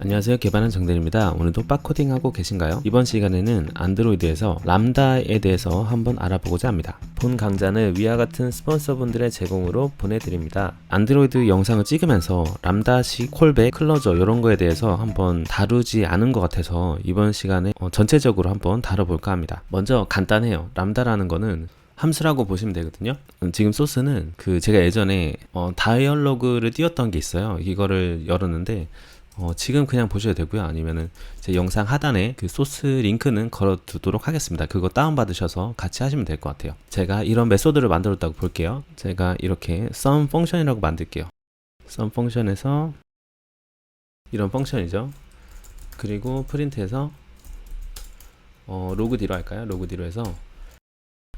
안녕하세요. 개발한 정대리입니다. 오늘도 빡코딩 하고 계신가요? 이번 시간에는 안드로이드에서 람다에 대해서 한번 알아보고자 합니다. 본 강좌는 위와 같은 스폰서분들의 제공으로 보내드립니다. 안드로이드 영상을 찍으면서 람다식 콜백, 클로저 이런 거에 대해서 한번 다루지 않은 것 같아서 이번 시간에 전체적으로 한번 다뤄볼까 합니다. 먼저 간단해요. 람다라는 거는 함수라고 보시면 되거든요. 지금 소스는 제가 예전에 다이얼로그를 띄웠던 게 있어요. 이거를 열었는데 지금 그냥 보셔도 되고요. 아니면은 제 영상 하단에 그 소스 링크는 걸어두도록 하겠습니다. 그거 다운받으셔서 같이 하시면 될 것 같아요. 제가 이런 메소드를 만들었다고 볼게요. 제가 이렇게 sum 펑션이라고 만들게요. sum 펑션에서 이런 펑션이죠. 그리고 프린트해서 로그 D로 할까요? 로그 D로 해서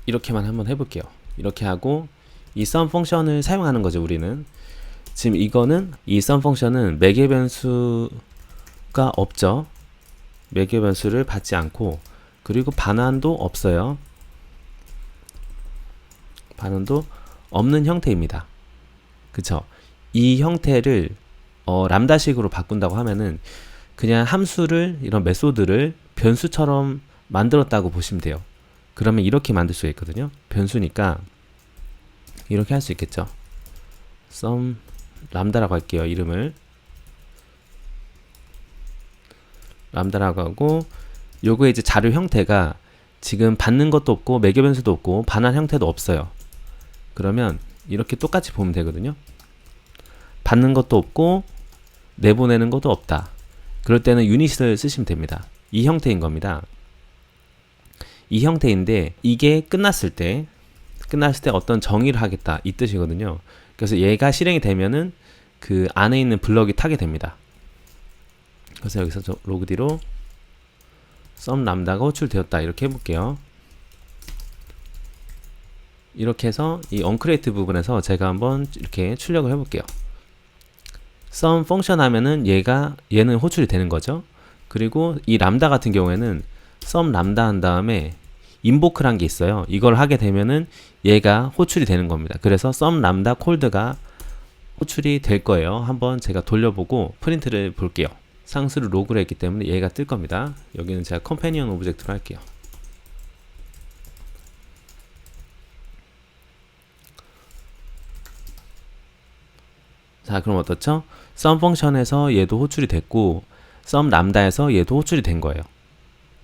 이렇게만 한번 해볼게요. 이렇게 하고 이 sum 펑션을 사용하는 거죠. 우리는 지금 이거는 이 sum 펑션은 매개 변수가 없죠. 매개 변수를 받지 않고, 그리고 반환도 없어요. 반환도 없는 형태입니다. 그쵸? 이 형태를 람다식으로 바꾼다고 하면은 그냥 함수를, 이런 메소드를 변수처럼 만들었다고 보시면 돼요. 그러면 이렇게 만들 수 있거든요. 변수니까 이렇게 할 수 있겠죠. sum 람다라고 할게요. 이름을 람다라고 하고, 요거 이제 자료 형태가 지금 받는 것도 없고 매개 변수도 없고 반환 형태도 없어요. 그러면 이렇게 똑같이 보면 되거든요. 받는 것도 없고 내보내는 것도 없다. 그럴 때는 유닛을 쓰시면 됩니다. 이 형태인 겁니다. 이 형태인데 이게 끝났을 때 어떤 정의를 하겠다 이 뜻이거든요. 그래서 얘가 실행이 되면은 그 안에 있는 블럭이 타게 됩니다. 그래서 여기서 로그 D로 sum 람다가 호출되었다 이렇게 해볼게요. 이렇게 해서 이 onCreate 부분에서 제가 한번 이렇게 출력을 해볼게요. sum 펑션 하면은 얘는 호출이 되는 거죠. 그리고 이 람다 같은 경우에는 sum 람다 한 다음에 invoke란 게 있어요. 이걸 하게 되면은 얘가 호출이 되는 겁니다. 그래서 sum 람다 콜드가 호출이 될 거예요. 한번 제가 돌려보고 프린트를 볼게요. 상수를 로그로 했기 때문에 얘가 뜰 겁니다. 여기는 제가 컴패니언 오브젝트로 할게요. 자, 그럼 어떻죠? sum 펑션에서 얘도 호출이 됐고 sum 람다에서 얘도 호출이 된 거예요.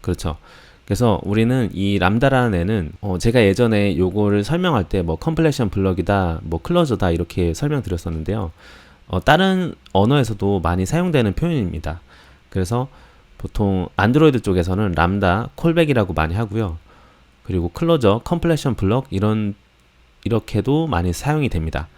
그렇죠? 그래서 우리는 이 람다라는 애는 제가 예전에 요거를 설명할 때 뭐 컴플레션 블럭이다, 뭐 클로저다 이렇게 설명드렸었는데요. 다른 언어에서도 많이 사용되는 표현입니다. 그래서 보통 안드로이드 쪽에서는 람다 콜백이라고 많이 하고요. 그리고 클로저, 컴플레션 블럭 이렇게도 많이 사용이 됩니다.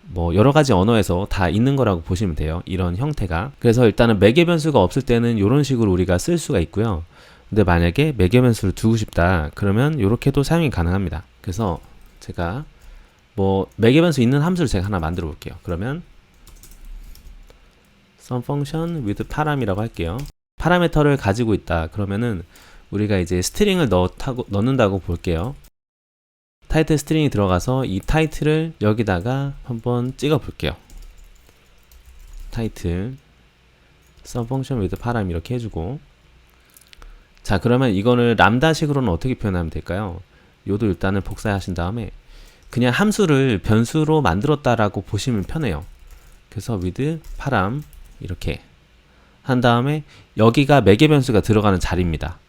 뭐 여러 가지 언어에서 다 있는 거라고 보시면 돼요. 이런 형태가. 그래서 일단은 매개 변수가 없을 때는 이런 식으로 우리가 쓸 수가 있고요. 근데 만약에 매개 변수를 두고 싶다 그러면 이렇게도 사용이 가능합니다. 그래서 제가 뭐 매개 변수 있는 함수를 제가 하나 만들어 볼게요. 그러면 sum function with param이라고 할게요. 파라미터를 가지고 있다 그러면은 우리가 이제 스트링을 넣는다고 볼게요. 타이틀 스트링이 들어가서 이 타이틀을 여기다가 한번 찍어 볼게요. 타이틀 sum function with param 이렇게 해주고, 자, 그러면 이거를 람다식으로는 어떻게 표현하면 될까요? 요도 일단은 복사하신 다음에 그냥 함수를 변수로 만들었다라고 보시면 편해요. 그래서 with param 이렇게 한 다음에 여기가 매개 변수가 들어가는 자리입니다.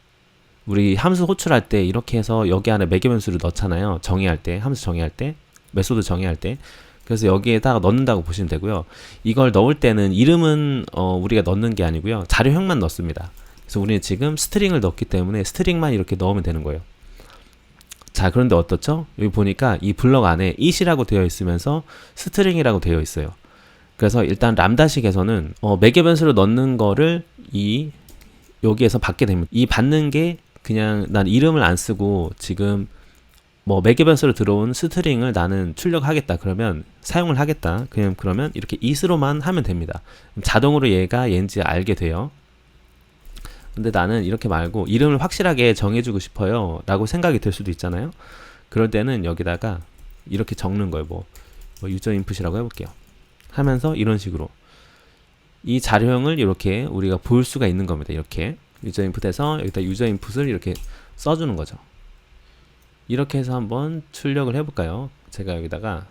우리 함수 호출할 때 이렇게 해서 여기 안에 매개 변수를 넣잖아요. 정의할 때, 함수 정의할 때, 메소드 정의할 때. 그래서 여기에다가 넣는다고 보시면 되고요. 이걸 넣을 때는 이름은 우리가 넣는 게 아니고요. 자료형만 넣습니다. 그래서 우리는 지금 스트링을 넣었기 때문에 스트링만 이렇게 넣으면 되는 거예요. 자, 그런데 어떻죠? 여기 보니까 이 블럭 안에 it이라고 되어 있으면서 스트링이라고 되어 있어요. 그래서 일단 람다식에서는 매개 변수를 넣는 거를 여기에서 받게 됩니다. 이 받는 게 그냥 난 이름을 안 쓰고 지금 뭐 매개 변수로 들어온 스트링을 나는 출력하겠다 그러면 사용을 하겠다 그러면 이렇게 it로만 하면 됩니다. 자동으로 얘가 얘인지 알게 돼요. 근데 나는 이렇게 말고 이름을 확실하게 정해주고 싶어요 라고 생각이 들 수도 있잖아요. 그럴 때는 여기다가 이렇게 적는 거예요. 뭐 유저 인풋이라고 해볼게요. 하면서 이런 식으로 이 자료형을 이렇게 우리가 볼 수가 있는 겁니다. 이렇게 유저 인풋에서 여기다 유저 인풋을 이렇게 써주는 거죠. 이렇게 해서 한번 출력을 해볼까요? 제가 여기다가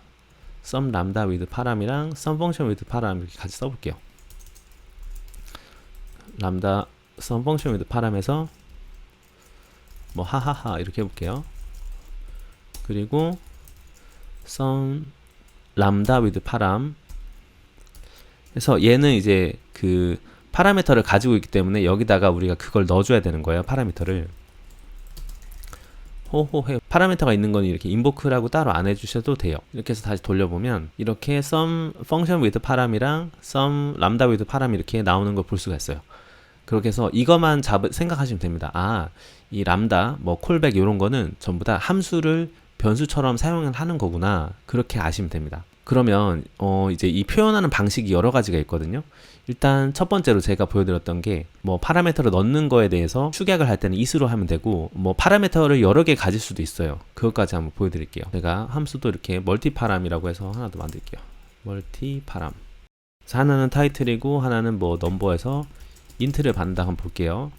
some lambda with param이랑 some function with param 이렇게 같이 써볼게요. lambda some function with param에서 뭐 하하하 이렇게 해볼게요. 그리고 some lambda with param 그래서 얘는 이제 그 파라미터를 가지고 있기 때문에 여기다가 우리가 그걸 넣어줘야 되는 거예요. 파라미터를. 호호해. 파라미터가 있는 건 이렇게 invoke라고 따로 안 해주셔도 돼요. 이렇게 해서 다시 돌려보면 이렇게 some function with param이랑 some lambda with param 이렇게 나오는 걸 볼 수가 있어요. 그렇게 해서 이것만 생각하시면 됩니다. 아, 이 람다, 뭐 콜백 이런 거는 전부 다 함수를 변수처럼 사용을 하는 거구나. 그렇게 아시면 됩니다. 그러면 이제 이 표현하는 방식이 여러 가지가 있거든요. 일단 첫 번째로 제가 보여드렸던 게 뭐 파라미터를 넣는 거에 대해서 축약을 할 때는 is로 하면 되고 뭐 파라미터를 여러 개 가질 수도 있어요. 그것까지 한번 보여드릴게요. 제가 함수도 이렇게 멀티파람이라고 해서 하나 더 만들게요. 멀티파람. 하나는 타이틀이고 하나는 뭐 넘버에서 인트를 받는다 한번 볼게요.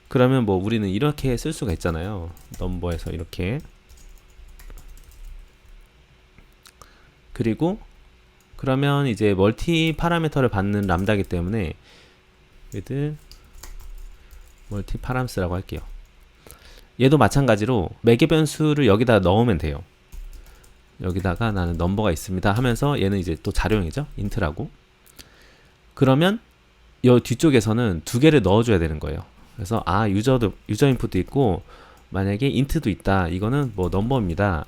그러면 뭐 우리는 이렇게 쓸 수가 있잖아요. 넘버에서 이렇게. 그리고 그러면 이제 멀티 파라미터를 받는 람다이기 때문에 with 멀티 파람스라고 할게요. 얘도 마찬가지로 매개 변수를 여기다 넣으면 돼요. 여기다가 나는 넘버가 있습니다 하면서 얘는 이제 또 자료형이죠. 인트라고. 그러면 이 뒤쪽에서는 두 개를 넣어줘야 되는 거예요. 그래서 아 유저 인풋도 있고 만약에 인트도 있다. 이거는 뭐 넘버입니다.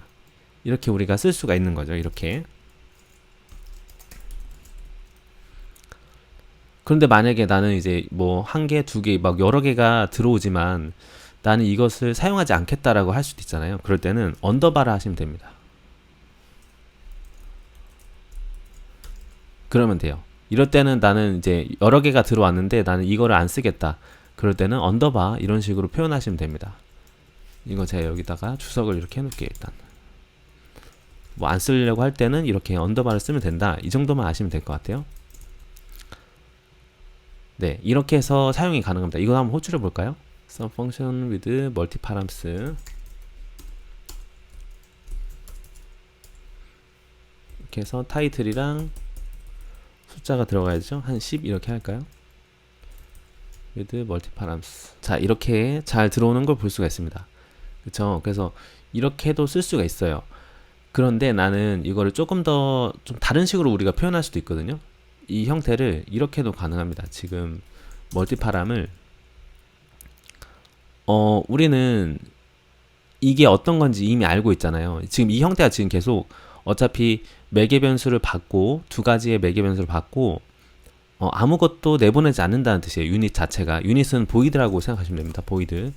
이렇게 우리가 쓸 수가 있는 거죠. 이렇게. 그런데 만약에 나는 이제 뭐 한 개, 두 개, 막 여러 개가 들어오지만 나는 이것을 사용하지 않겠다라고 할 수도 있잖아요. 그럴 때는 언더바를 하시면 됩니다. 그러면 돼요. 이럴 때는 나는 이제 여러 개가 들어왔는데 나는 이거를 안 쓰겠다. 그럴 때는 언더바 이런 식으로 표현하시면 됩니다. 이거 제가 여기다가 주석을 이렇게 해놓을게요. 일단 뭐 안 쓰려고 할 때는 이렇게 언더바를 쓰면 된다. 이 정도만 아시면 될 것 같아요. 네, 이렇게 해서 사용이 가능합니다. 이거 한번 호출해 볼까요? some function with multiparams 이렇게 해서 타이틀이랑 숫자가 들어가야죠. 한 10 이렇게 할까요? with multiparams. 자, 이렇게 잘 들어오는 걸 볼 수가 있습니다. 그쵸? 그래서 이렇게도 쓸 수가 있어요. 그런데 나는 이거를 조금 더 좀 다른 식으로 우리가 표현할 수도 있거든요. 이 형태를 이렇게도 가능합니다. 지금 멀티파람을 우리는 이게 어떤 건지 이미 알고 있잖아요. 지금 이 형태가 지금 계속 어차피 매개 변수를 받고 두 가지의 매개 변수를 받고 아무것도 내보내지 않는다는 뜻이에요. 유닛 자체가. 유닛은 보이드라고 생각하시면 됩니다. 보이드.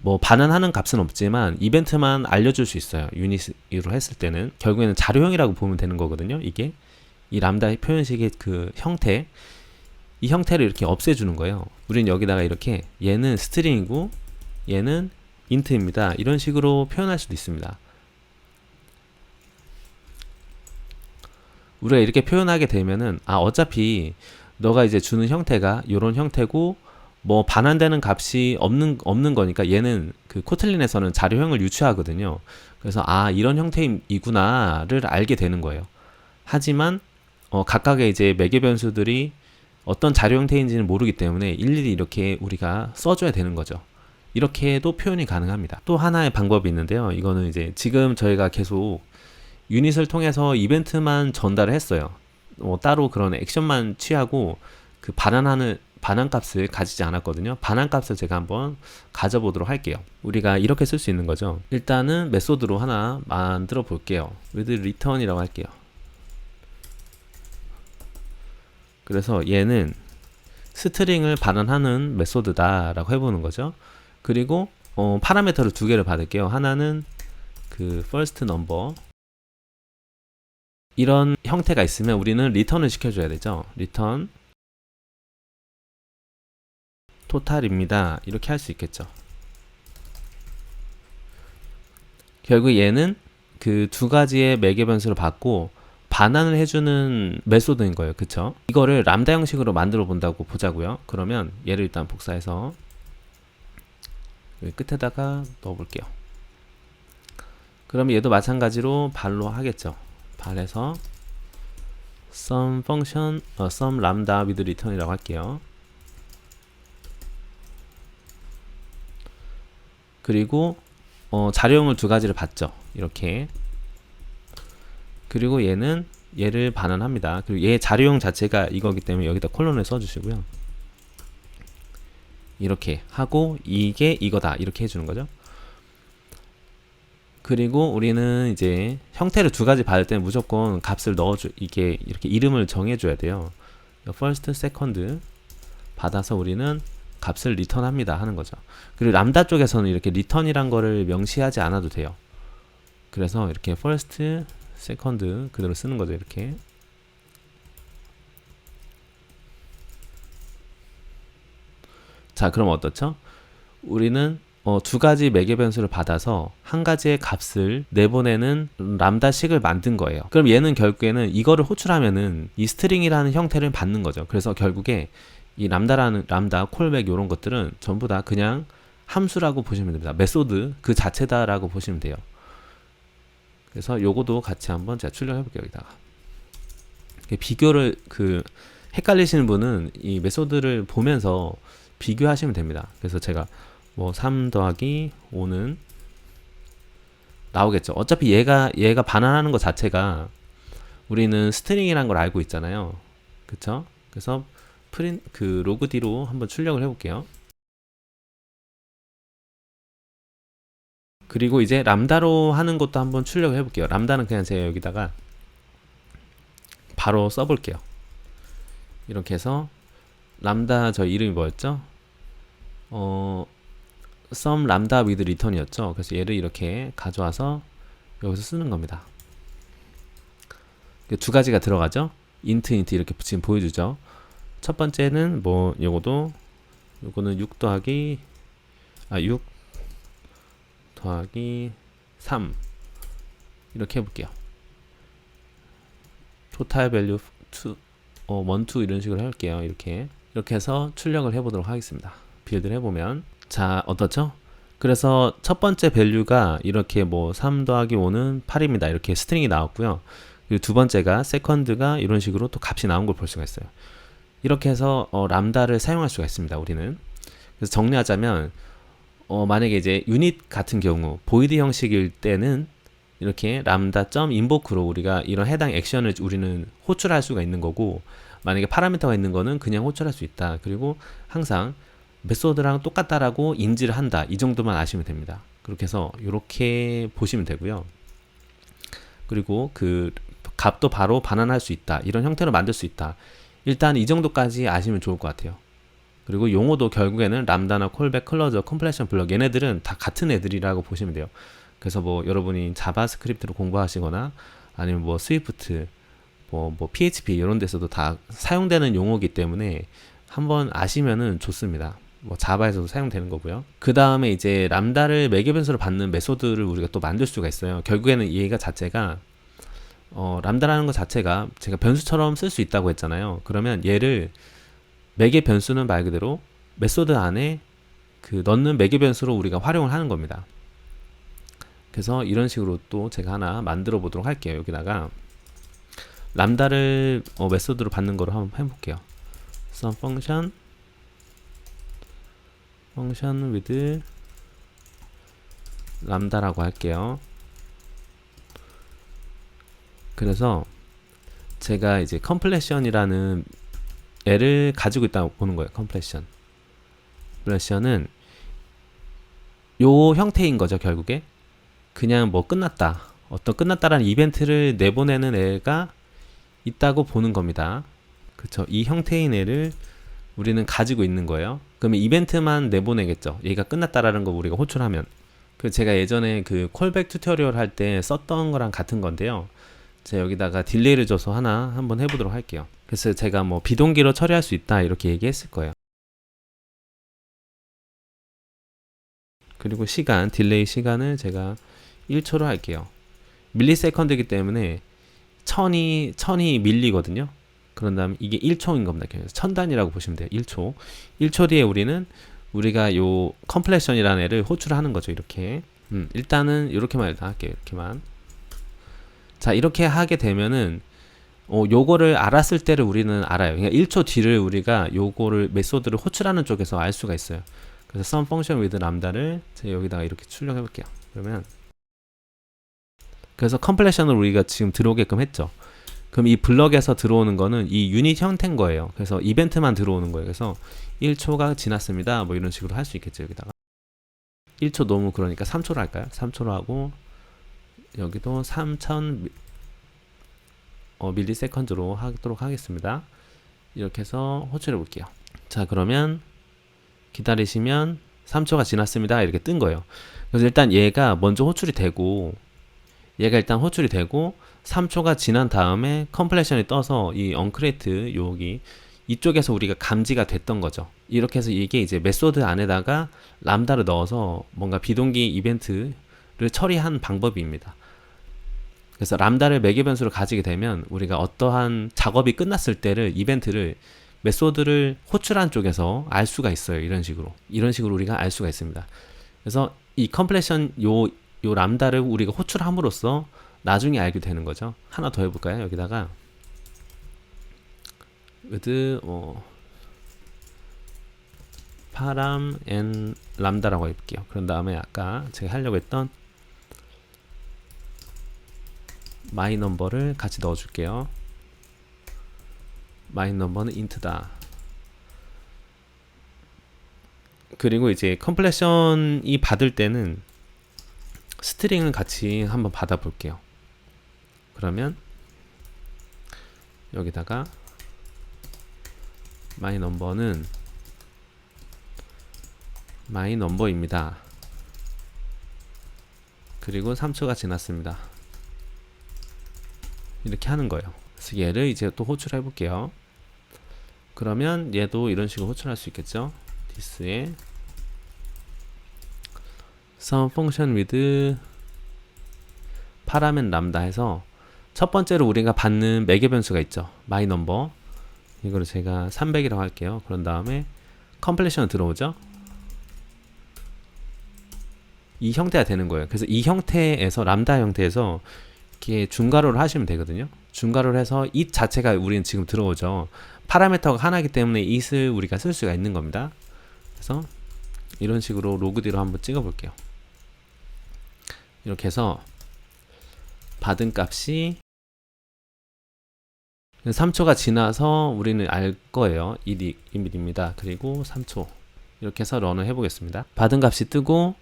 뭐 반환하는 값은 없지만 이벤트만 알려줄 수 있어요. 유닛으로 했을 때는 결국에는 자료형이라고 보면 되는 거거든요. 이게 이 람다 표현식의 그 형태, 이 형태를 이렇게 없애주는 거예요. 우린 여기다가 이렇게 얘는 스트링이고 얘는 인트입니다. 이런 식으로 표현할 수도 있습니다. 우리가 이렇게 표현하게 되면은 어차피 너가 이제 주는 형태가 이런 형태고 뭐 반환되는 값이 없는 거니까 얘는 그 코틀린에서는 자료형을 유추하거든요. 그래서 이런 형태이구나를 알게 되는 거예요. 하지만 각각의 이제 매개 변수들이 어떤 자료 형태인지는 모르기 때문에 일일이 이렇게 우리가 써줘야 되는 거죠. 이렇게도 표현이 가능합니다. 또 하나의 방법이 있는데요. 이거는 이제 지금 저희가 계속 유닛을 통해서 이벤트만 전달을 했어요. 따로 그런 액션만 취하고 그 반환값을 가지지 않았거든요. 반환값을 제가 한번 가져보도록 할게요. 우리가 이렇게 쓸 수 있는 거죠. 일단은 메소드로 하나 만들어 볼게요. with return이라고 할게요. 그래서 얘는 스트링을 반환하는 메소드다 라고 해보는 거죠. 그리고 파라미터를 두 개를 받을게요. 하나는 그 first number 이런 형태가 있으면 우리는 리턴을 시켜줘야 되죠. 리턴 토탈입니다. 이렇게 할 수 있겠죠. 결국 얘는 그 두 가지의 매개 변수를 받고 반환을 해주는 메소드인 거예요. 그쵸? 이거를 람다 형식으로 만들어 본다고 보자고요. 그러면 얘를 일단 복사해서 여기 끝에다가 넣어 볼게요. 그러면 얘도 마찬가지로 발로 하겠죠. 발에서 some function, some lambda with return이라고 할게요. 그리고 자료형을 두 가지를 받죠. 이렇게. 그리고 얘를 반환합니다. 그리고 얘 자료형 자체가 이거기 때문에 여기다 콜론을 써주시고요. 이렇게 하고 이게 이거다 이렇게 해주는 거죠. 그리고 우리는 이제 형태를 두 가지 받을 때는 무조건 값을 이게 이렇게 이름을 정해줘야 돼요. first, second 받아서 우리는 값을 리턴합니다 하는 거죠. 그리고 람다 쪽에서는 이렇게 리턴이란 거를 명시하지 않아도 돼요. 그래서 이렇게 first, second 그대로 쓰는 거죠. 이렇게. 자, 그럼 어떻죠? 우리는 두 가지 매개 변수를 받아서 한 가지의 값을 내보내는 람다식을 만든 거예요. 그럼 얘는 결국에는 이거를 호출하면은 이 스트링이라는 형태를 받는 거죠. 그래서 결국에 이 람다, 콜백 이런 것들은 전부 다 그냥 함수라고 보시면 됩니다. 메소드 그 자체다라고 보시면 돼요. 그래서 요거도 같이 한번 제가 출력해 볼게요. 여기다가 비교를 헷갈리시는 분은 이 메소드를 보면서 비교하시면 됩니다. 그래서 제가 뭐 3 더하기 5는 나오겠죠. 어차피 얘가 반환하는 것 자체가 우리는 스트링이라는 걸 알고 있잖아요. 그쵸? 그래서 로그 D로 한번 출력을 해볼게요. 그리고 이제 람다로 하는 것도 한번 출력을 해볼게요. 람다는 그냥 제가 여기다가 바로 써볼게요. 이렇게 해서 람다 저 이름이 뭐였죠? some lambda with return이었죠. 그래서 얘를 이렇게 가져와서 여기서 쓰는 겁니다. 두 가지가 들어가죠. int 이렇게 지금 보여주죠. 첫 번째는 뭐 요거는 6 더하기 3 이렇게 해볼게요. total value 2, 1, 2 이런 식으로 할게요. 이렇게 해서 출력을 해보도록 하겠습니다. 빌드를 해보면 자 어떻죠? 그래서 첫 번째 밸류가 이렇게 뭐 3 더하기 5는 8입니다. 이렇게 스트링이 나왔고요. 그리고 두 번째가 세컨드가 이런 식으로 또 값이 나온 걸 볼 수가 있어요. 이렇게 해서 람다를 사용할 수가 있습니다. 우리는. 그래서 정리하자면 만약에 이제 유닛 같은 경우 보이드 형식일 때는 이렇게 람다.invoke로 우리가 이런 해당 액션을 우리는 호출할 수가 있는 거고, 만약에 파라미터가 있는 거는 그냥 호출할 수 있다. 그리고 항상 메소드랑 똑같다라고 인지를 한다. 이 정도만 아시면 됩니다. 그렇게 해서 이렇게 보시면 되고요. 그리고 값도 바로 반환할 수 있다. 이런 형태로 만들 수 있다. 일단 이 정도까지 아시면 좋을 것 같아요. 그리고 용어도 결국에는 람다나 콜백, 클로저, 컴플레션 블럭 얘네들은 다 같은 애들이라고 보시면 돼요. 그래서 뭐 여러분이 자바스크립트로 공부하시거나 아니면 뭐 스위프트, 뭐 PHP 이런 데서도 다 사용되는 용어이기 때문에 한번 아시면은 좋습니다. 뭐 자바에서도 사용되는 거고요. 그 다음에 이제 람다를 매개 변수로 받는 메소드를 우리가 또 만들 수가 있어요. 결국에는 얘가 자체가 람다라는 것 자체가 제가 변수처럼 쓸 수 있다고 했잖아요. 그러면 얘를 매개 변수는 말 그대로 메소드 안에 넣는 매개 변수로 우리가 활용을 하는 겁니다. 그래서 이런 식으로 또 제가 하나 만들어 보도록 할게요. 여기다가 람다를 메소드로 받는 거로 한번 해볼게요. some function with 람다라고 할게요. 그래서 제가 이제 컴플레션이라는 애를 가지고 있다고 보는 거예요. 컴플레션은 요 형태인 거죠. 결국에 그냥 뭐 끝났다, 어떤 끝났다라는 이벤트를 내보내는 애가 있다고 보는 겁니다. 그쵸? 이 형태인 애를 우리는 가지고 있는 거예요. 그러면 이벤트만 내보내겠죠. 얘가 끝났다라는 거 우리가 호출하면. 제가 예전에 콜백 튜토리얼 할 때 썼던 거랑 같은 건데요. 제가 여기다가 딜레이를 줘서 한번 해보도록 할게요. 그래서 제가 뭐 비동기로 처리할 수 있다 이렇게 얘기했을 거예요. 그리고 딜레이 시간을 제가 1초로 할게요. 밀리세컨드이기 때문에 천이 밀리거든요. 그런 다음 이게 1초인 겁니다. 그래서 1000단위라고 보시면 돼요. 1초. 1초 뒤에 우리가 요 컴플레션이라는 애를 호출하는 거죠. 이렇게. 일단은 이렇게만 일단 할게요. 이렇게만. 자, 이렇게 하게 되면은 요거를 알았을 때를 우리는 알아요. 그러니까 1초 뒤를 우리가 요거를 메소드를 호출하는 쪽에서 알 수가 있어요. 그래서 sum function with lambda를 제가 여기다가 이렇게 출력해 볼게요. 그러면 그래서 컴플레션을 우리가 지금 들어오게끔 했죠. 그럼 이 블럭에서 들어오는 거는 이 유닛 형태인 거예요. 그래서 이벤트만 들어오는 거예요. 그래서 1초가 지났습니다. 뭐 이런 식으로 할 수 있겠죠. 여기다가 1초 너무 그러니까 3초로 할까요? 3초로 하고 여기도 3000 밀리세컨드로 하도록 하겠습니다. 이렇게 해서 호출해 볼게요. 자, 그러면 기다리시면 3초가 지났습니다. 이렇게 뜬 거예요. 그래서 일단 얘가 먼저 호출이 되고 3초가 지난 다음에 컴플레션이 떠서 이 언크레이트 여기 이쪽에서 우리가 감지가 됐던 거죠. 이렇게 해서 이게 이제 메소드 안에다가 람다를 넣어서 뭔가 비동기 이벤트를 처리한 방법입니다. 그래서 람다를 매개 변수로 가지게 되면 우리가 어떠한 작업이 끝났을 때를 이벤트를 메소드를 호출한 쪽에서 알 수가 있어요. 이런 식으로 우리가 알 수가 있습니다. 그래서 이 컴플레션 요 람다를 우리가 호출함으로써 나중에 알게 되는 거죠. 하나 더 해볼까요? 여기다가 with param and lambda라고 해볼게요. 그런 다음에 아까 제가 하려고 했던 my number를 같이 넣어줄게요. my number는 int다. 그리고 이제 컴플레션이 받을 때는 스트링을 같이 한번 받아 볼게요. 그러면 여기다가 my number는 my number입니다. 그리고 3초가 지났습니다. 이렇게 하는 거예요. 그래서 얘를 이제 또 호출해 볼게요. 그러면 얘도 이런 식으로 호출할 수 있겠죠. this에 some function with param and lambda 해서 첫 번째로 우리가 받는 매개 변수가 있죠. my number. 이거를 제가 300이라고 할게요. 그런 다음에 컴플레션 들어오죠. 이 형태가 되는 거예요. 그래서 이 형태에서 람다 형태에서 이렇게 중괄호를 하시면 되거든요. 중괄호를 해서 it 자체가 우리는 지금 들어오죠. 파라미터가 하나이기 때문에 it을 우리가 쓸 수가 있는 겁니다. 그래서 이런 식으로 로그디로 한번 찍어 볼게요. 이렇게 해서 받은 값이 3초가 지나서 우리는 알 거예요. it입니다. 그리고 3초 이렇게 해서 런을 해보겠습니다. 받은 값이 뜨고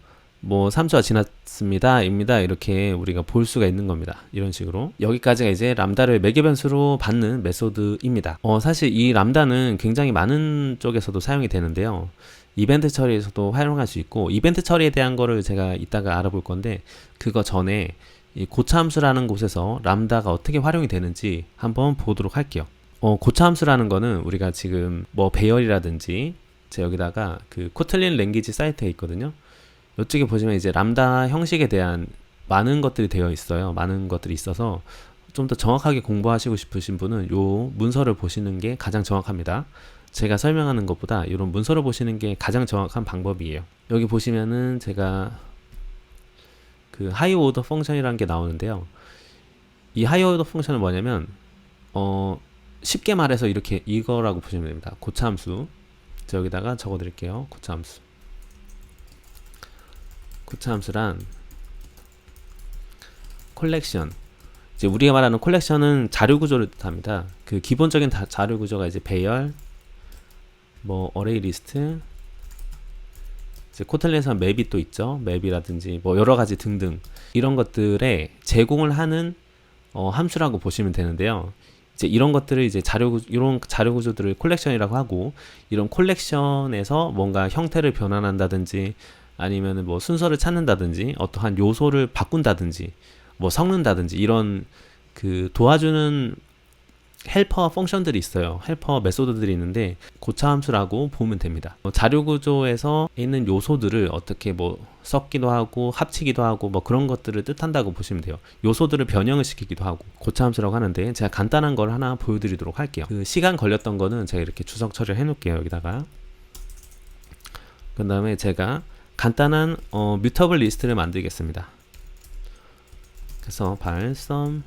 뭐 3초가 지났습니다 입니다. 이렇게 우리가 볼 수가 있는 겁니다. 이런 식으로 여기까지가 이제 람다를 매개 변수로 받는 메소드입니다. 사실 이 람다는 굉장히 많은 쪽에서도 사용이 되는데요. 이벤트 처리에서도 활용할 수 있고 이벤트 처리에 대한 거를 제가 이따가 알아볼 건데 그거 전에 이 고차함수라는 곳에서 람다가 어떻게 활용이 되는지 한번 보도록 할게요. 고차함수라는 거는 우리가 지금 뭐 배열이라든지 제가 여기다가 그 코틀린 랭귀지 사이트에 있거든요. 이쪽에 보시면 이제 람다 형식에 대한 많은 것들이 되어 있어요. 많은 것들이 있어서 좀 더 정확하게 공부하시고 싶으신 분은 요 문서를 보시는 게 가장 정확합니다. 제가 설명하는 것보다 이런 문서를 보시는 게 가장 정확한 방법이에요. 여기 보시면은 제가 그 하이 오더 펑션이라는 게 나오는데요. 이 하이 오더 펑션은 뭐냐면 쉽게 말해서 이렇게 이거라고 보시면 됩니다. 고차함수. 자, 여기다가 적어 드릴게요. 고차함수. 고차함수란 콜렉션. 이제 우리가 말하는 콜렉션은 자료 구조를 뜻합니다. 그 기본적인 자료 구조가 이제 배열, 뭐 어레이 리스트, 이제 코틀린에서 맵이 또 있죠. 맵이라든지 뭐 여러 가지 등등 이런 것들에 제공을 하는 함수라고 보시면 되는데요. 이제 이런 것들을 이제 이런 자료 구조들을 콜렉션이라고 하고 이런 콜렉션에서 뭔가 형태를 변환한다든지 아니면은 뭐 순서를 찾는다든지 어떠한 요소를 바꾼다든지 뭐 섞는다든지 이런 그 도와주는 헬퍼 펑션들이 있어요. 헬퍼 메소드들이 있는데 고차 함수라고 보면 됩니다. 자료 구조에서 있는 요소들을 어떻게 뭐 섞기도 하고 합치기도 하고 뭐 그런 것들을 뜻한다고 보시면 돼요. 요소들을 변형을 시키기도 하고 고차 함수라고 하는데, 제가 간단한 걸 하나 보여드리도록 할게요. 그 시간 걸렸던 거는 제가 이렇게 주석 처리를 해놓을게요. 여기다가. 그 다음에 제가 간단한 뮤터블 리스트를 만들겠습니다. 그래서 발 sum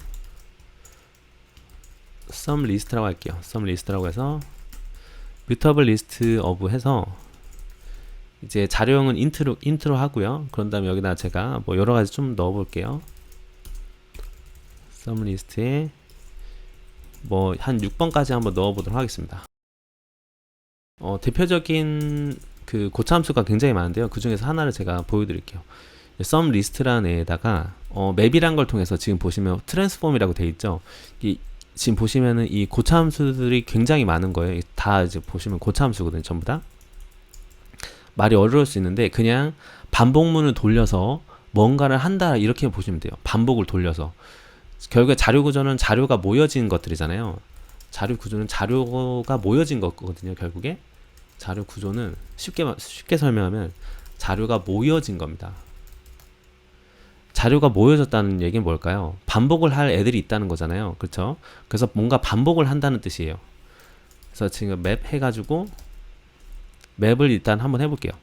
리스트라고 할게요. sum 리스트라고 해서 뮤터블 리스트 of 해서 이제 자료형은 int로 하고요. 그런 다음에 여기다 제가 뭐 여러 가지 좀 넣어 볼게요. sum 리스트에 뭐 한 6번까지 한번 넣어 보도록 하겠습니다. 대표적인 그 고차함수가 굉장히 많은데요. 그 중에서 하나를 제가 보여드릴게요. sum 리스트라는 애에다가 맵이란 걸 통해서 지금 보시면 트랜스폼이라고 되어 있죠. 지금 보시면은 이 고차함수들이 굉장히 많은 거예요. 다 이제 보시면 고차함수거든요. 전부 다. 말이 어려울 수 있는데 그냥 반복문을 돌려서 뭔가를 한다 이렇게 보시면 돼요. 반복을 돌려서. 결국에 자료 구조는 자료가 모여진 것들이잖아요. 자료 구조는 자료가 모여진 거거든요. 결국에 자료 구조는 쉽게 설명하면 자료가 모여진 겁니다. 자료가 모여졌다는 얘기는 뭘까요? 반복을 할 애들이 있다는 거잖아요. 그렇죠? 그래서 뭔가 반복을 한다는 뜻이에요. 그래서 지금 맵 해가지고 맵을 일단 한번 해볼게요.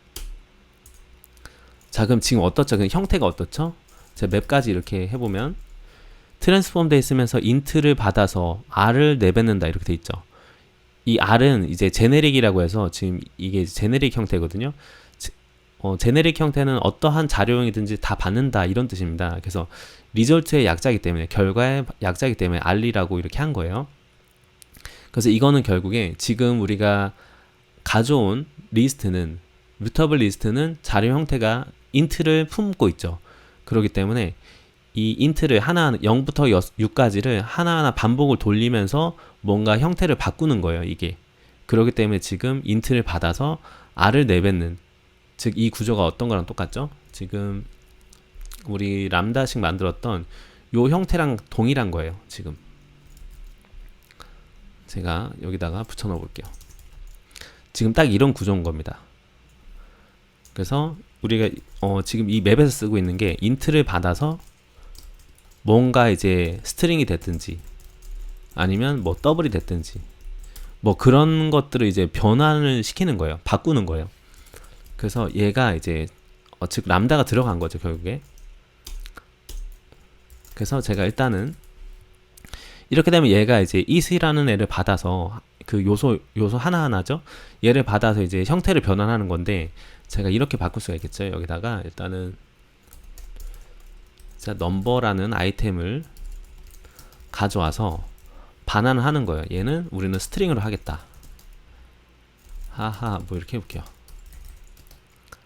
자, 그럼 지금 어떻죠? 그럼 형태가 어떻죠? 제가 맵까지 이렇게 해보면 트랜스폼 돼 있으면서 int를 받아서 r을 내뱉는다 이렇게 돼 있죠. 이 r은 이제 제네릭이라고 해서 지금 이게 제네릭 형태거든요. 제네릭 형태는 어떠한 자료형이든지 다 받는다 이런 뜻입니다. 그래서 리졸트의 약자이기 때문에, 결과의 약자이기 때문에 r이라고 이렇게 한 거예요. 그래서 이거는 결국에 지금 우리가 가져온 리스트는, 뮤터블 리스트는 자료 형태가 int를 품고 있죠. 그렇기 때문에 이 int를 하나하나 0부터 6까지를 하나하나 반복을 돌리면서 뭔가 형태를 바꾸는 거예요. 이게. 그렇기 때문에 지금 int를 받아서 r을 내뱉는, 즉 이 구조가 어떤 거랑 똑같죠? 지금 우리 람다식 만들었던 요 형태랑 동일한 거예요. 지금 제가 여기다가 붙여 넣어 볼게요. 지금 딱 이런 구조인 겁니다. 그래서 우리가 지금 이 맵에서 쓰고 있는 게 int를 받아서 뭔가 이제 스트링이 됐든지 아니면 뭐 더블이 됐든지 뭐 그런 것들을 이제 변환을 시키는 거예요. 바꾸는 거예요. 그래서 얘가 이제 즉 람다가 들어간 거죠. 결국에. 그래서 제가 일단은 이렇게 되면 얘가 이제 is라는 애를 받아서 그 요소 하나하나죠. 얘를 받아서 이제 형태를 변환하는 건데, 제가 이렇게 바꿀 수가 있겠죠. 여기다가 일단은 자, 넘버라는 아이템을 가져와서 반환을 하는 거예요. 얘는 우리는 스트링으로 하겠다. 하하, 뭐 이렇게 해볼게요.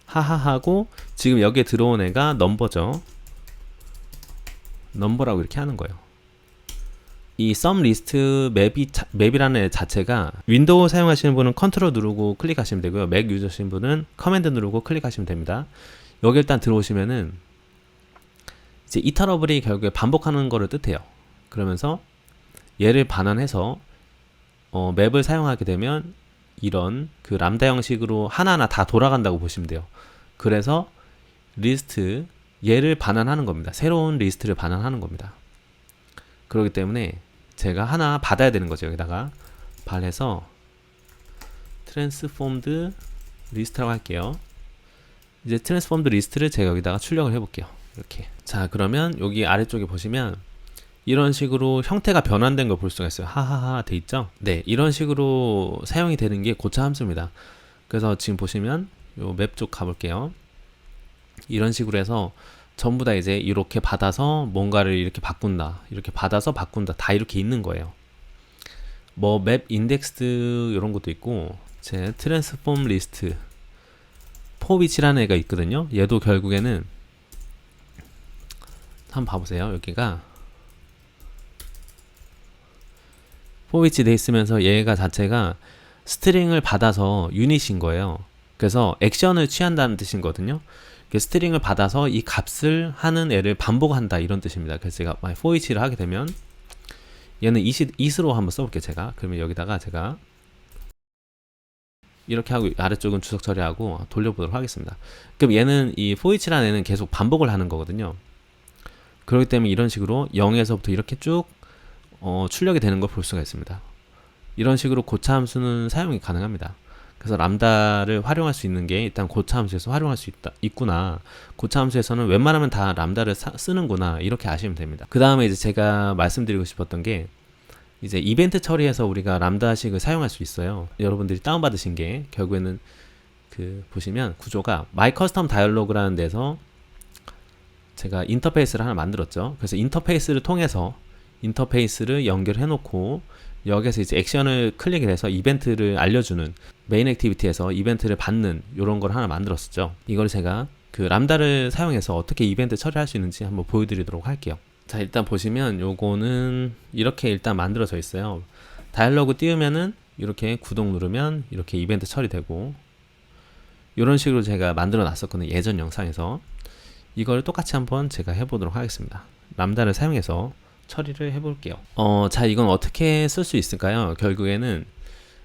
하하 하고 지금 여기에 들어온 애가 넘버죠. 넘버라고 이렇게 하는 거예요. 이 sum 리스트 맵이라는 애 자체가 윈도우 사용하시는 분은 컨트롤 누르고 클릭하시면 되고요. 맥 유저신 분은 커맨드 누르고 클릭하시면 됩니다. 여기 일단 들어오시면은 이제 이터러블이 결국에 반복하는 거를 뜻해요. 그러면서 얘를 반환해서 맵을 사용하게 되면 이런 그 람다 형식으로 하나하나 다 돌아간다고 보시면 돼요. 그래서 리스트 얘를 반환하는 겁니다. 새로운 리스트를 반환하는 겁니다. 그렇기 때문에 제가 하나 받아야 되는 거죠. 여기다가 발해서 트랜스폼드 리스트라고 할게요. 이제 트랜스폼드 리스트를 제가 여기다가 출력을 해볼게요. 이렇게. 자, 그러면 여기 아래쪽에 보시면 이런 식으로 형태가 변환된 걸 볼 수가 있어요. 하하하 돼 있죠? 네, 이런 식으로 사용이 되는 게 고차 함수입니다. 그래서 지금 보시면 요 맵 쪽 가볼게요. 이런 식으로 해서 전부 다 이제 이렇게 받아서 뭔가를 이렇게 바꾼다, 이렇게 받아서 바꾼다, 다 이렇게 있는 거예요. 뭐 맵 인덱스 이런 것도 있고, 제 트랜스폼 리스트 포비치라는 애가 있거든요. 얘도 결국에는 한번 봐보세요. 여기가 포비치 돼 있으면서 얘가 자체가 스트링을 받아서 유닛인 거예요. 그래서 액션을 취한다는 뜻이거든요. 스트링을 받아서 이 값을 하는 애를 반복한다 이런 뜻입니다. 그래서 제가 for each를 하게 되면 얘는 it으로 한번 써볼게요. 제가 그러면 여기다가 제가 이렇게 하고 아래쪽은 주석 처리하고 돌려보도록 하겠습니다. 그럼 얘는 이 for each라는 애는 계속 반복을 하는 거거든요. 그렇기 때문에 이런 식으로 0에서부터 이렇게 쭉 출력이 되는 걸 볼 수가 있습니다. 이런 식으로 고차 함수는 사용이 가능합니다. 그래서 람다를 활용할 수 있는 게 일단 고차 함수에서 활용할 수 있구나. 고차 함수에서는 웬만하면 다 람다를 쓰는구나. 이렇게 아시면 됩니다. 그 다음에 이제 제가 말씀드리고 싶었던 게 이제 이벤트 처리해서 우리가 람다식을 사용할 수 있어요. 여러분들이 다운받으신 게 결국에는 그 보시면 구조가 My Custom Dialog라는 데서 제가 인터페이스를 하나 만들었죠. 그래서 인터페이스를 통해서 인터페이스를 연결해 놓고 여기서 이제 액션을 클릭을 해서 이벤트를 알려주는 메인 액티비티에서 이벤트를 받는 이런 걸 하나 만들었었죠. 이걸 제가 그 람다를 사용해서 어떻게 이벤트 처리할 수 있는지 한번 보여드리도록 할게요. 자, 일단 보시면 요거는 이렇게 일단 만들어져 있어요. 다이얼로그 띄우면은 이렇게 구독 누르면 이렇게 이벤트 처리되고 이런 식으로 제가 만들어 놨었거든요. 예전 영상에서. 이걸 똑같이 한번 제가 해보도록 하겠습니다. 람다를 사용해서 처리를 해볼게요. 자, 이건 어떻게 쓸 수 있을까요? 결국에는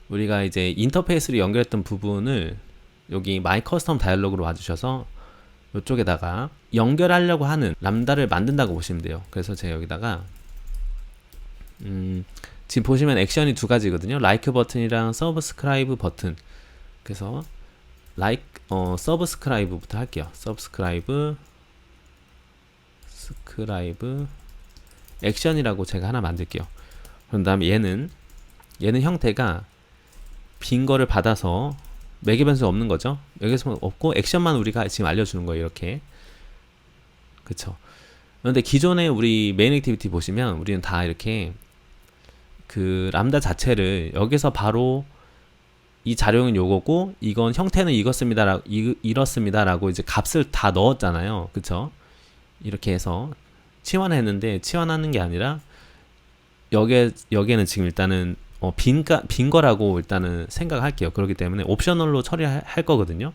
우리가 이제 인터페이스를 연결했던 부분을 여기 My Custom Dialog으로 와주셔서 이쪽에다가 연결하려고 하는 람다를 만든다고 보시면 돼요. 그래서 제가 여기다가 지금 보시면 액션이 두 가지거든요. Like 버튼이랑 Subscribe 버튼. 그래서 Subscribe부터 할게요. Subscribe 액션이라고 제가 하나 만들게요. 그런 다음에 얘는 형태가 빈 거를 받아서 매개 변수 없는 거죠. 여기서 없고 액션만 우리가 지금 알려주는 거예요. 이렇게. 그쵸. 그런데 기존에 우리 메인 액티비티 보시면 우리는 다 이렇게 그 람다 자체를 여기서 바로 이 자료는 요거고 이건 형태는 이렇습니다라고 이제 값을 다 넣었잖아요. 그쵸? 이렇게 해서 치환했는데 치환하는 게 아니라 여기에는 지금 일단은 빈 거라고 일단은 생각할게요. 그렇기 때문에 옵셔널로 처리할 거거든요.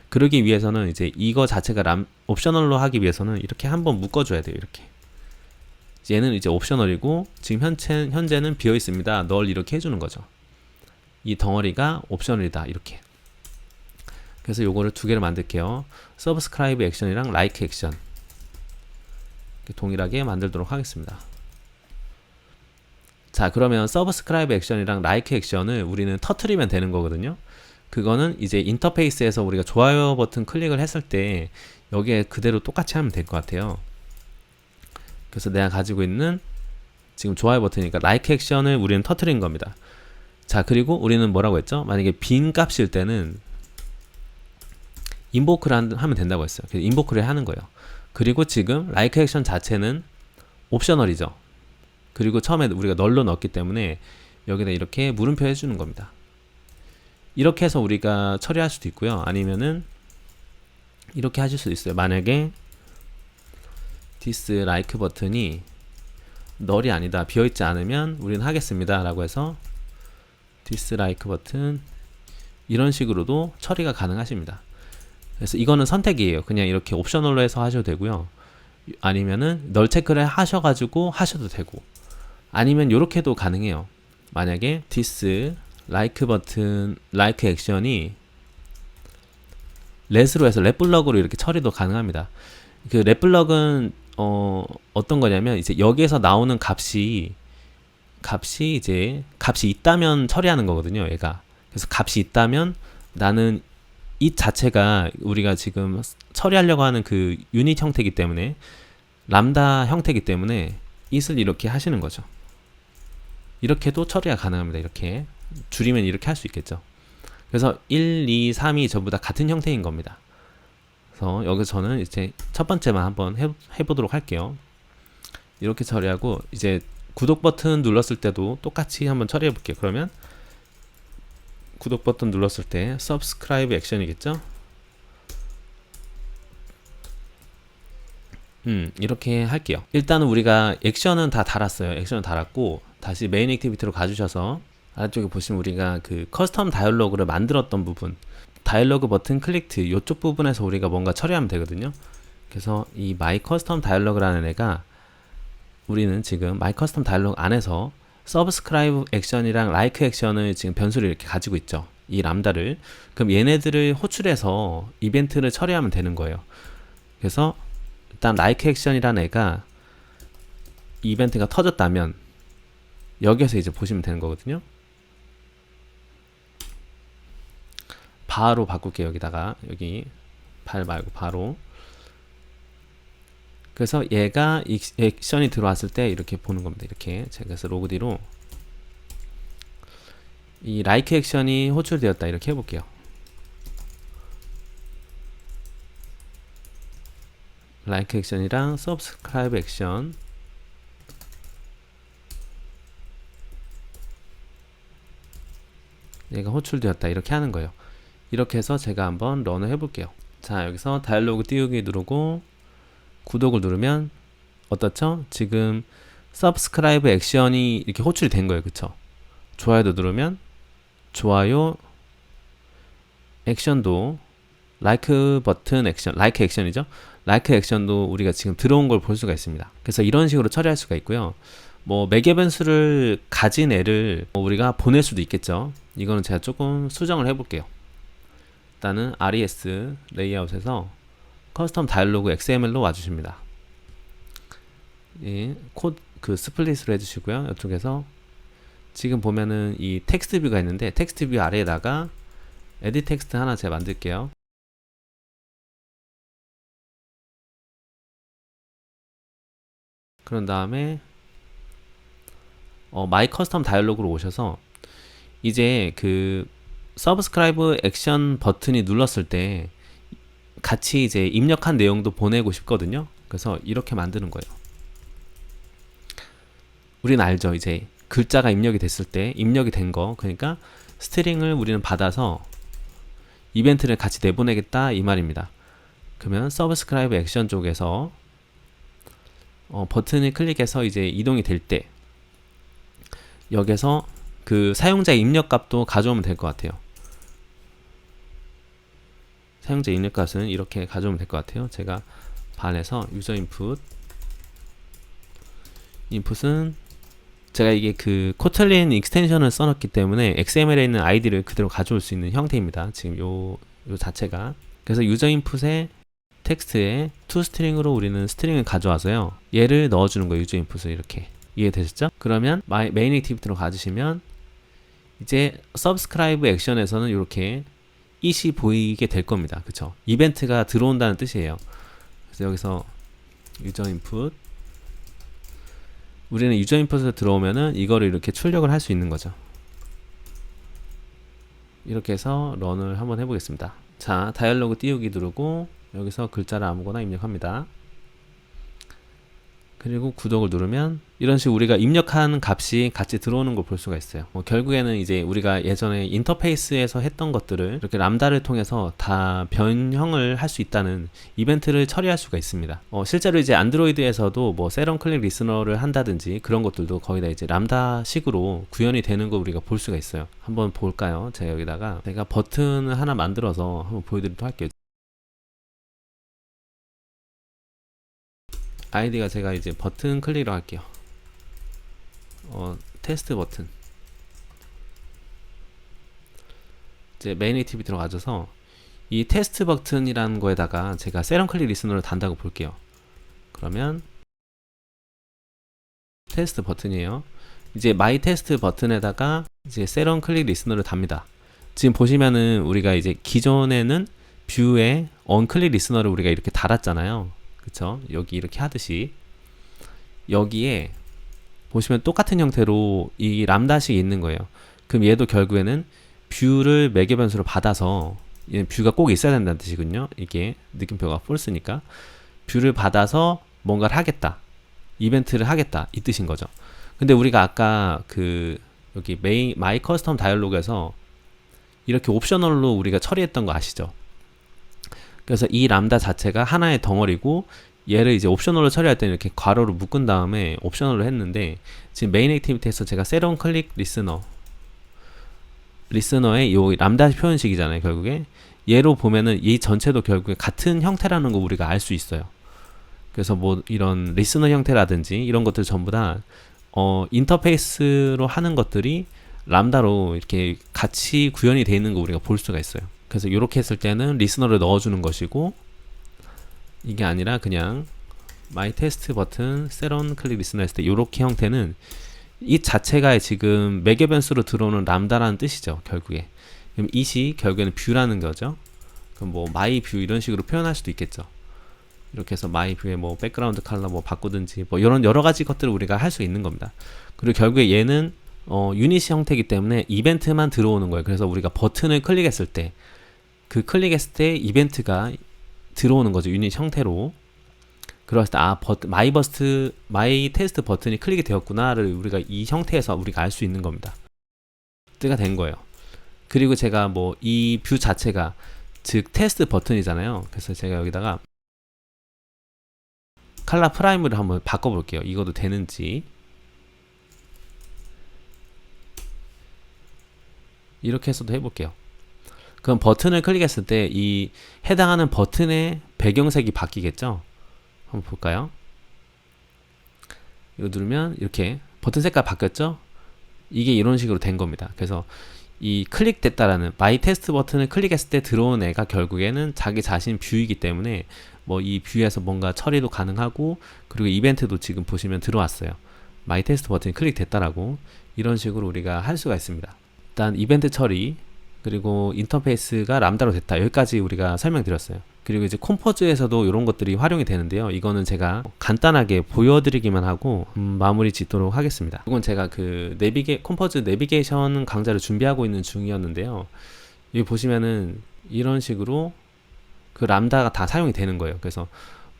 그러기 위해서는 이제 이거 자체가 옵셔널로 하기 위해서는 이렇게 한번 묶어줘야 돼요. 이렇게. 얘는 이제 옵셔널이고 지금 현재는 비어 있습니다. 널 이렇게 해주는 거죠. 이 덩어리가 옵셔널이다. 이렇게. 그래서 요거를 두 개를 만들게요. 서브스크라이브 액션이랑 like 액션. 동일하게 만들도록 하겠습니다. 자, 그러면 서브스크라이브 액션이랑 like 액션을 우리는 터트리면 되는 거거든요. 그거는 이제 인터페이스에서 우리가 좋아요 버튼 클릭을 했을 때 여기에 그대로 똑같이 하면 될 것 같아요. 그래서 내가 가지고 있는 지금 좋아요 버튼이니까 like 액션을 우리는 터트린 겁니다. 자, 그리고 우리는 뭐라고 했죠? 만약에 빈 값일 때는 인보크를 하면 된다고 했어요. 그래서 인보크를 하는 거예요. 그리고 지금 like 액션 자체는 옵셔널이죠. 그리고 처음에 우리가 널로 넣었기 때문에 여기다 이렇게 물음표 해주는 겁니다. 이렇게 해서 우리가 처리할 수도 있고요. 아니면은 이렇게 하실 수도 있어요. 만약에 this like 버튼이 널이 아니다, 비어있지 않으면 우리는 하겠습니다 라고 해서 this like 버튼 이런 식으로도 처리가 가능하십니다. 그래서 이거는 선택이에요. 그냥 이렇게 옵셔널로 해서 하셔도 되고요. 아니면은 널 체크를 하셔가지고 하셔도 되고, 아니면 이렇게도 가능해요. 만약에 this like 버튼 like 액션이 let으로 해서 let블럭으로 이렇게 처리도 가능합니다. 그 let블럭은 어떤 거냐면 이제 여기에서 나오는 값이 있다면 처리하는 거거든요. 얘가. 그래서 값이 있다면 나는 이 자체가 우리가 지금 처리하려고 하는 그 유닛 형태이기 때문에 람다 형태이기 때문에 it을 이렇게 하시는 거죠. 이렇게도 처리가 가능합니다. 이렇게 줄이면 이렇게 할 수 있겠죠. 그래서 1, 2, 3이 전부 다 같은 형태인 겁니다. 그래서 여기서 저는 이제 첫 번째만 한번 해보도록 할게요. 이렇게 처리하고 이제 구독 버튼 눌렀을 때도 똑같이 한번 처리해 볼게요. 그러면 구독 버튼 눌렀을 때 subscribe 액션이겠죠? 이렇게 할게요. 일단은 우리가 액션은 다 달았어요. 액션은 달았고 다시 메인 액티비티로 가주셔서 아래쪽에 보시면 우리가 그 커스텀 다이얼로그를 만들었던 부분, 다이얼로그 버튼 클릭트 이쪽 부분에서 우리가 뭔가 처리하면 되거든요. 그래서 이 My Custom Dialog라는 애가 우리는 지금 마이 커스텀 다이얼로그 안에서 서브스크라이브 액션이랑 라이크 액션을 지금 변수를 이렇게 가지고 있죠. 이 람다를. 그럼 얘네들을 호출해서 이벤트를 처리하면 되는 거예요. 그래서 일단 라이크 액션이라는 애가 이벤트가 터졌다면 여기에서 이제 보시면 되는 거거든요. 바로 바꿀게요. 여기다가 여기 발 말고 바로. 그래서 얘가 액션이 들어왔을 때 이렇게 보는 겁니다. 이렇게 제가 그래서 로그 뒤로 이 like 액션이 호출되었다 이렇게 해볼게요. like 액션이랑 subscribe 액션 얘가 호출되었다 이렇게 하는 거예요. 이렇게 해서 제가 한번 런을 해볼게요. 자, 여기서 다이얼로그 띄우기 누르고 구독을 누르면 어떻죠? 지금 서브스크라이브 액션이 이렇게 호출이 된 거예요. 그쵸? 좋아요도 누르면 좋아요 액션도 like 버튼 액션, like 액션이죠? like 액션도 우리가 지금 들어온 걸 볼 수가 있습니다. 그래서 이런 식으로 처리할 수가 있고요. 뭐 매개 변수를 가진 애를 우리가 보낼 수도 있겠죠. 이거는 제가 조금 수정을 해볼게요. 일단은 RES 레이아웃에서 커스텀 다이얼로그 XML로 와주십니다. 예, 코드 그 스플릿으로 해주시고요. 이쪽에서 지금 보면은 이 텍스트 뷰가 있는데 텍스트 뷰 아래에다가 에디 텍스트 하나 제가 만들게요. 그런 다음에 마이 커스텀 다이얼로그로 오셔서 이제 그 서브스크라이브 액션 버튼이 눌렀을 때 같이 이제 입력한 내용도 보내고 싶거든요. 그래서 이렇게 만드는 거예요. 우리는 알죠. 이제 글자가 입력이 됐을 때 입력이 된 거, 그러니까 스트링을 우리는 받아서 이벤트를 같이 내보내겠다 이 말입니다. 그러면 서브스크라이브 액션 쪽에서 버튼을 클릭해서 이제 이동이 될 때 여기서 그 사용자 입력 값도 가져오면 될 것 같아요. 사용자 입력 값은 이렇게 가져오면 될 것 같아요. 제가 반에서 유저 인풋은 제가 이게 그 코틀린 익스텐션을 써놨기 때문에 XML에 있는 아이디를 그대로 가져올 수 있는 형태입니다. 지금 요 자체가. 그래서 유저 인풋에 텍스트에 toString으로 우리는 스트링을 가져와서요. 얘를 넣어주는 거예요. 유저 인풋을 이렇게. 이해되셨죠? 그러면 메인 액티비티로 가주시면 이제 서브스크라이브 액션에서는 이렇게 it이 보이게 될 겁니다. 그쵸? 이벤트가 들어온다는 뜻이에요. 그래서 여기서 유저 인풋 우리는 유저 인풋에 들어오면은 이거를 이렇게 출력을 할 수 있는 거죠. 이렇게 해서 런을 한번 해보겠습니다. 자, 다이얼로그 띄우기 누르고 여기서 글자를 아무거나 입력합니다. 그리고 구독을 누르면 이런 식으로 우리가 입력한 값이 같이 들어오는 걸 볼 수가 있어요. 결국에는 이제 우리가 예전에 인터페이스에서 했던 것들을 이렇게 람다를 통해서 다 변형을 할 수 있다는 이벤트를 처리할 수가 있습니다. 실제로 이제 안드로이드에서도 뭐 세럼 클릭 리스너를 한다든지 그런 것들도 거의 다 이제 람다식으로 구현이 되는 걸 우리가 볼 수가 있어요. 한번 볼까요? 제가 여기다가 제가 버튼을 하나 만들어서 한번 보여드리도록 할게요. 아이디가 제가 이제 버튼 클릭을 할게요. 테스트 버튼. 이제 메인 액티비티 들어가셔서 이 테스트 버튼이라는 거에다가 제가 세럼 클릭 리스너를 단다고 볼게요. 그러면 테스트 버튼이에요. 이제 마이 테스트 버튼에다가 이제 세럼 클릭 리스너를 답니다. 지금 보시면은 우리가 이제 기존에는 뷰에 언클릭 리스너를 우리가 이렇게 달았잖아요. 그쵸? 여기 이렇게 하듯이 여기에 보시면 똑같은 형태로 이 람다식이 있는 거예요. 그럼 얘도 결국에는 뷰를 매개 변수로 받아서 얘는 뷰가 꼭 있어야 된다는 뜻이거든요. 이게 느낌표가 false니까 뷰를 받아서 뭔가를 하겠다, 이벤트를 하겠다 이 뜻인 거죠. 근데 우리가 아까 그 여기 마이 커스텀 다이얼로그에서 이렇게 옵셔널로 우리가 처리했던 거 아시죠? 그래서 이 람다 자체가 하나의 덩어리고 얘를 이제 옵셔널로 처리할 때는 이렇게 괄호로 묶은 다음에 옵셔널로 했는데 지금 메인 액티비티에서 제가 세럼 클릭 리스너의 요 람다 표현식이잖아요. 결국에 얘로 보면은 이 전체도 결국에 같은 형태라는 거 우리가 알 수 있어요. 그래서 뭐 이런 리스너 형태라든지 이런 것들 전부 다 인터페이스로 하는 것들이 람다로 이렇게 같이 구현이 되어 있는 거 우리가 볼 수가 있어요. 그래서 이렇게 했을 때는 리스너를 넣어주는 것이고, 이게 아니라 그냥 my test 버튼 세런 클릭 리스너 했을 때 이렇게 형태는 이 자체가 지금 매개 변수로 들어오는 람다라는 뜻이죠. 결국에 그럼 it이 결국에는 뷰라는 거죠. 그럼 뭐 my 뷰 이런 식으로 표현할 수도 있겠죠. 이렇게 해서 my 뷰에 뭐 백그라운드 컬러 뭐 바꾸든지 뭐 이런 여러 가지 것들을 우리가 할 수 있는 겁니다. 그리고 결국에 얘는 유닛 형태이기 때문에 이벤트만 들어오는 거예요. 그래서 우리가 버튼을 클릭했을 때 그 클릭했을 때 이벤트가 들어오는 거죠. 유닛 형태로. 그랬을 때 마이 테스트 버튼이 클릭이 되었구나를 우리가 이 형태에서 우리가 알 수 있는 겁니다. 뜨가 된 거예요. 그리고 제가 뭐 이 뷰 자체가 즉 테스트 버튼이잖아요. 그래서 제가 여기다가 컬러 프라이머를 한번 바꿔볼게요. 이것도 되는지. 이렇게 해서도 해볼게요. 그럼 버튼을 클릭했을 때 이 해당하는 버튼의 배경색이 바뀌겠죠? 한번 볼까요? 이거 누르면 이렇게 버튼 색깔 바뀌었죠? 이게 이런 식으로 된 겁니다. 그래서 이 클릭됐다라는 마이 테스트 버튼을 클릭했을 때 들어온 애가 결국에는 자기 자신 뷰이기 때문에 뭐 이 뷰에서 뭔가 처리도 가능하고, 그리고 이벤트도 지금 보시면 들어왔어요. 마이 테스트 버튼이 클릭됐다라고 이런 식으로 우리가 할 수가 있습니다. 일단 이벤트 처리, 그리고 인터페이스가 람다로 됐다. 여기까지 우리가 설명드렸어요. 그리고 이제 컴포즈에서도 이런 것들이 활용이 되는데요. 이거는 제가 간단하게 보여드리기만 하고 마무리 짓도록 하겠습니다. 이건 제가 그 컴포즈 내비게이션 강좌를 준비하고 있는 중이었는데요. 여기 보시면은 이런 식으로 그 람다가 다 사용이 되는 거예요. 그래서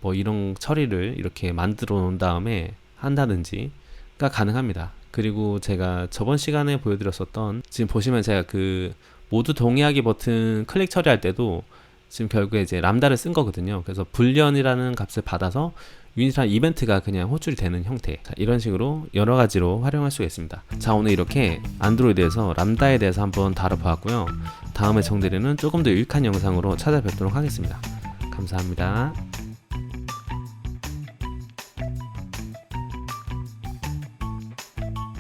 뭐 이런 처리를 이렇게 만들어 놓은 다음에 한다든지가 가능합니다. 그리고 제가 저번 시간에 보여드렸었던, 지금 보시면 제가 그 모두 동의하기 버튼 클릭 처리할 때도 지금 결국에 이제 람다를 쓴 거거든요. 그래서 불련이라는 값을 받아서 유닛이라는 이벤트가 그냥 호출이 되는 형태. 자, 이런 식으로 여러 가지로 활용할 수가 있습니다. 자, 오늘 이렇게 안드로이드에서 람다에 대해서 한번 다뤄보았고요. 다음에 정대리는 조금 더 유익한 영상으로 찾아뵙도록 하겠습니다. 감사합니다.